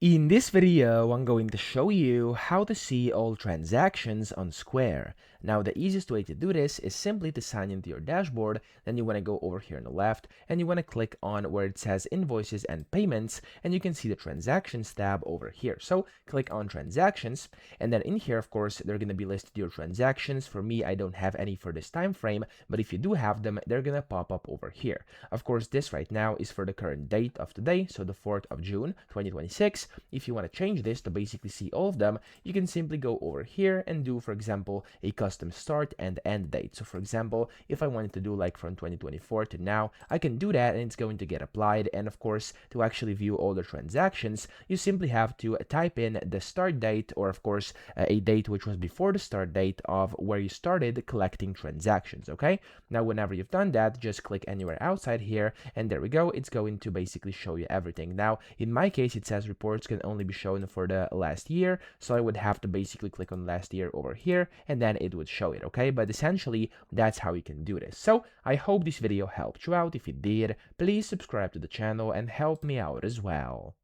In this video, I'm going to show you how to see all transactions on Square. Now, the easiest way to do this is simply to sign into your dashboard. Then you want to go over here on the left and you want to click on where it says invoices and payments, and you can see the transactions tab over here. So click on transactions, and then in here, of course, they're going to be listed your transactions. For me, I don't have any for this time frame, but if you do have them, they're going to pop up over here. Of course, this right now is for the current date of today, so the 4th of June, 2026. If you want to change this to basically see all of them, you can simply go over here and do, for example, a custom start and end date. So for example, if I wanted to do like from 2024 to now, I can do that and it's going to get applied. And of course, to actually view all the transactions, you simply have to type in the start date, or of course, a date which was before the start date of where you started collecting transactions, okay? Now, whenever you've done that, just click anywhere outside here, and there we go. It's going to basically show you everything. Now, in my case, it says reports can only be shown for the last year, so I would have to basically click on last year over here, and then it would show it, okay? But essentially, that's how you can do this. So, I hope this video helped you out. If it did, please subscribe to the channel and help me out as well.